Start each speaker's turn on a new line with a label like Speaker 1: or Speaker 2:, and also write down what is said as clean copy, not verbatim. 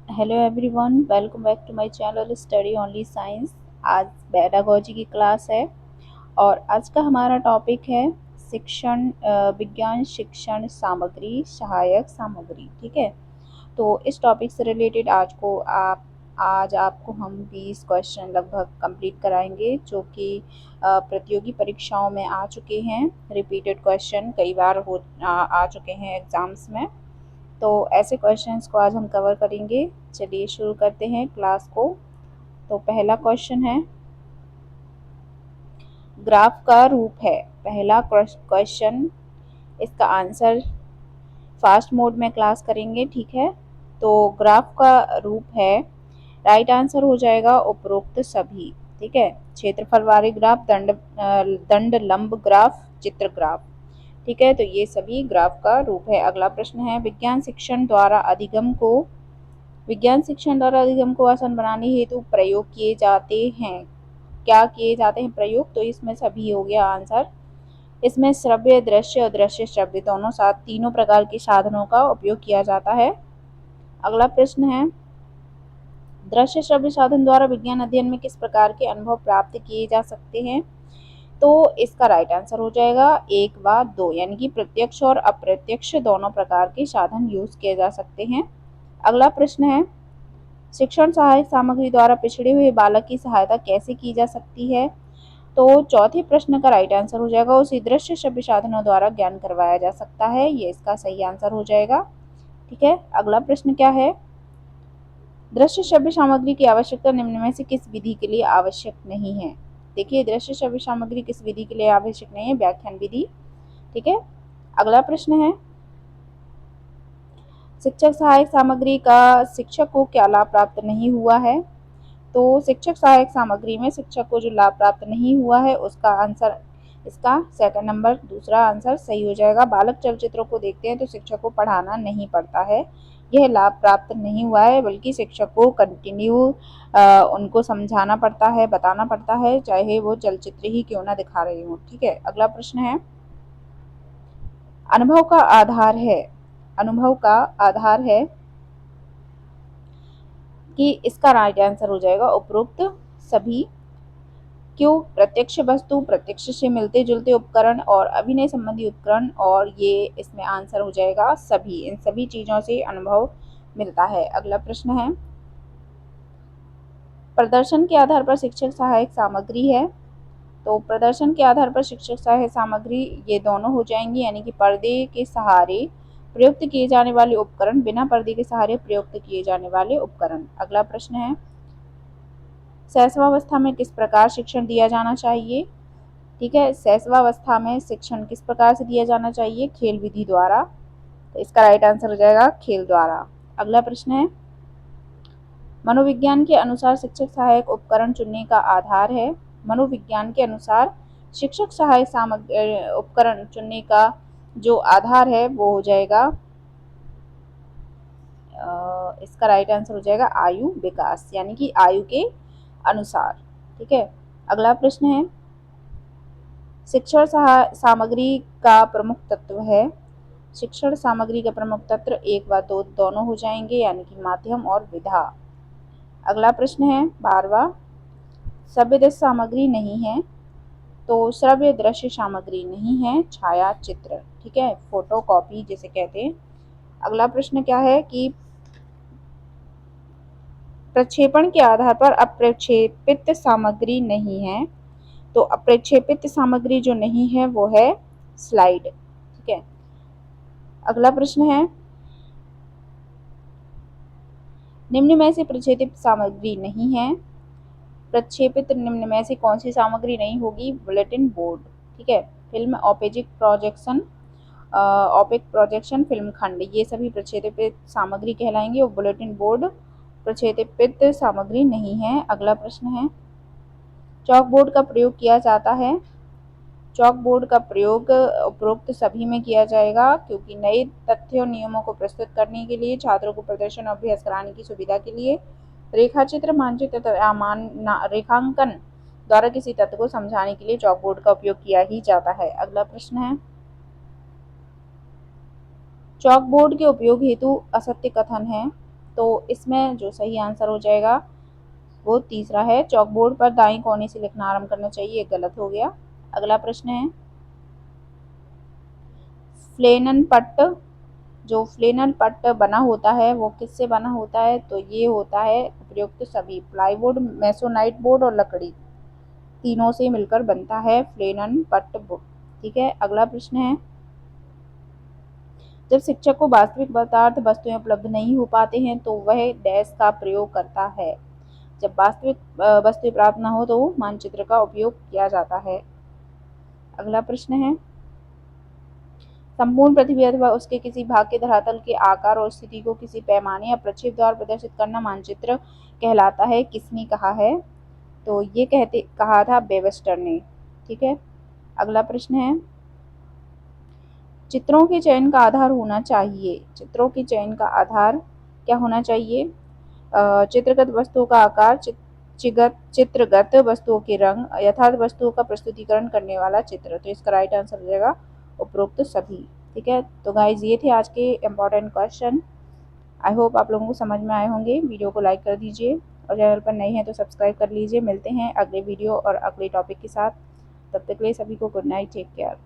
Speaker 1: Hello everyone, welcome back to my channel study only science. आज pedagogy की class है और आज का हमारा टॉपिक है विज्ञान शिक्षण सामग्री, सहायक सामग्री। ठीक है, तो इस टॉपिक से रिलेटेड आज आपको हम 20 क्वेश्चन लगभग कंप्लीट कराएंगे, जो कि प्रतियोगी परीक्षाओं में आ चुके हैं। रिपीटेड क्वेश्चन कई बार आ चुके हैं एग्जाम्स में, तो ऐसे क्वेश्चंस को आज हम कवर करेंगे। चलिए शुरू करते हैं क्लास को। तो पहला क्वेश्चन है, ग्राफ का रूप है। पहला क्वेश्चन, इसका आंसर फास्ट मोड में क्लास करेंगे। ठीक है, तो ग्राफ का रूप है, राइट आंसर हो जाएगा उपरोक्त सभी। ठीक है, क्षेत्रफल वाले ग्राफ, दंड लंब ग्राफ, चित्र ग्राफ। ठीक है, तो ये सभी ग्राफ का रूप है। अगला प्रश्न है, विज्ञान शिक्षण द्वारा अधिगम को आसान बनाने हेतु प्रयोग किए जाते हैं। क्या किए जाते हैं प्रयोग? तो इसमें सभी हो गया आंसर। इसमें श्रव्य, दृश्य, अदृश्य, श्रव्य दोनों साथ तीनों प्रकार के साधनों का उपयोग किया जाता है। अगला प्रश्न है, दृश्य श्रव्य साधन द्वारा विज्ञान अध्ययन में किस प्रकार के अनुभव प्राप्त किए जा सकते हैं? तो इसका राइट आंसर हो जाएगा 1 व 2, यानी कि प्रत्यक्ष और अप्रत्यक्ष दोनों प्रकार के साधन यूज किए जा सकते हैं। अगला प्रश्न है, शिक्षण सहायक सामग्री द्वारा पिछड़े हुए बालक की सहायता कैसे की जा सकती है? तो चौथे प्रश्न का राइट आंसर हो जाएगा, उसी दृश्य श्रव्य साधनों द्वारा ज्ञान करवाया जा सकता है। ये इसका सही आंसर हो जाएगा। ठीक है, अगला प्रश्न क्या है, दृश्य श्रव्य सामग्री की आवश्यकता निम्न में से किस विधि के लिए आवश्यक नहीं है? देखिए, दृश्य श्रव्य सामग्री किस विधि के लिए आवश्यक नहीं है? व्याख्यान विधि। ठीक है, अगला प्रश्न है, शिक्षक सहायक सामग्री का शिक्षक को क्या लाभ प्राप्त नहीं हुआ है? तो शिक्षक सहायक सामग्री में शिक्षक को जो लाभ प्राप्त नहीं हुआ है, उसका आंसर, इसका सेकंड नंबर दूसरा आंसर सही हो जाएगा। बालक चलचित्रों को देखते हैं तो शिक्षक को पढ़ाना नहीं पड़ता है, यह लाभ प्राप्त नहीं हुआ है, बल्कि शिक्षक को कंटिन्यू उनको समझाना पड़ता है, बताना पड़ता है, चाहे वो चलचित्र ही क्यों ना दिखा रहे हो। ठीक है, अगला प्रश्न है, अनुभव का आधार है, अनुभव का आधार है कि इसका राइट आंसर हो जाएगा उपरोक्त सभी। क्यों? प्रत्यक्ष वस्तु, प्रत्यक्ष से मिलते जुलते उपकरण और अभिनय संबंधी उपकरण, और ये इसमें आंसर हो जाएगा सभी। इन सभी चीजों से अनुभव मिलता है। अगला प्रश्न है, प्रदर्शन के आधार पर शिक्षक सहायक सामग्री है। तो प्रदर्शन के आधार पर शिक्षक सहायक सामग्री ये दोनों हो जाएंगी, यानी कि पर्दे के सहारे प्रयुक्त किए जाने वाले उपकरण, बिना पर्दे के सहारे प्रयुक्त किए जाने वाले उपकरण। अगला प्रश्न है, शैशवावस्था में किस प्रकार शिक्षण दिया जाना चाहिए? ठीक है, शैशवावस्था में शिक्षण किस प्रकार से दिया जाना चाहिए? खेल विधि द्वारा। तो इसका राइट आंसर हो जाएगा खेल द्वारा। अगला प्रश्न है, मनोविज्ञान के अनुसार शिक्षक सहायक उपकरण चुनने का आधार है। मनोविज्ञान के अनुसार शिक्षक सहायक उपकरण चुनने का जो आधार है वो हो जाएगा, इसका राइट आंसर हो जाएगा आयु विकास, यानी कि आयु के अनुसार। ठीक है, अगला प्रश्न है, शिक्षण सामग्री का प्रमुख तत्व है। शिक्षण सामग्री का प्रमुख तत्व 1 व 2 दोनों हो जाएंगे, यानी कि माध्यम और विधा। अगला प्रश्न है 12वां, श्रव्य दृश्य सामग्री नहीं है। तो श्रव्य दृश्य सामग्री नहीं है, छाया चित्र। ठीक है, फोटो कॉपी जिसे कहते हैं। अगला प्रश्न क्या है कि प्रक्षेपण के आधार पर अप्रक्षेपित सामग्री नहीं है। तो अप्रक्षेपित सामग्री जो नहीं है वो है स्लाइड। ठीक है, अगला प्रश्न है, निम्न में से प्रक्षेपित सामग्री नहीं है। प्रक्षेपित निम्न में से कौन सी सामग्री नहीं होगी? Bulletin board. ठीक है, फिल्म ओपेक प्रोजेक्शन फिल्म खंड, ये सभी प्रक्षेपित सामग्री कहलाएंगे और बुलेटिन बोर्ड प्रक्षेपित सामग्री नहीं है। अगला प्रश्न है, चॉक बोर्ड का प्रयोग किया जाता है। चॉक बोर्ड का प्रयोग उपरोक्त सभी में किया जाएगा, क्योंकि नए तथ्यों नियमों को प्रस्तुत करने के लिए, छात्रों को प्रदर्शन अभ्यास कराने की सुविधा के लिए, रेखाचित्र, मानचित्र तथा रेखांकन द्वारा किसी तत्व को समझाने के लिए चॉक बोर्ड का उपयोग किया ही जाता है। अगला प्रश्न है, चॉक बोर्ड के उपयोग हेतु असत्य कथन है। तो इसमें जो सही आंसर हो जाएगा वो तीसरा है, चॉकबोर्ड पर दाईं कोने से लिखना आरंभ करना चाहिए, गलत हो गया। अगला प्रश्न है, फ्लेनन पट्ट, जो फ्लेनल पट्ट बना होता है वो किससे बना होता है? तो ये होता है उपयुक्त सभी, प्लाईवुड, मेसोनाइट बोर्ड और लकड़ी, तीनों से मिलकर बनता है फ्लेनन पट्ट बोर्ड। ठीक है, अगला प्रश्न है, जब शिक्षक को वास्तविक पदार्थ वस्तुएं उपलब्ध नहीं हो पाते हैं तो वह डैश का प्रयोग करता है। जब वास्तविक वस्तु प्राप्त न हो तो मानचित्र का उपयोग किया जाता है। अगला प्रश्न है, संपूर्ण पृथ्वी अथवा उसके किसी भाग के धरातल के आकार और स्थिति को किसी पैमाने या प्रक्षेप द्वारा प्रदर्शित करना मानचित्र कहलाता है, किसने कहा है? तो ये कहा था वेबस्टर ने। ठीक है, अगला प्रश्न है, चित्रों के चयन का आधार होना चाहिए, चित्रों के चयन का आधार क्या होना चाहिए? चित्रगत वस्तुओं का आकार, चित्रगत वस्तुओं के रंग, यथार्थ वस्तुओं का प्रस्तुतिकरण करने वाला चित्र। तो इसका राइट आंसर हो जाएगा उपरोक्त सभी। ठीक है, तो गाइज ये थे आज के इम्पोर्टेंट क्वेश्चन। आई होप आप लोगों को समझ में आए होंगे। वीडियो को लाइक कर दीजिए और चैनल पर नए हैं तो सब्सक्राइब कर लीजिए। मिलते हैं अगले वीडियो और अगले टॉपिक के साथ। तब तक के लिए सभी को गुड नाइट, टेक केयर।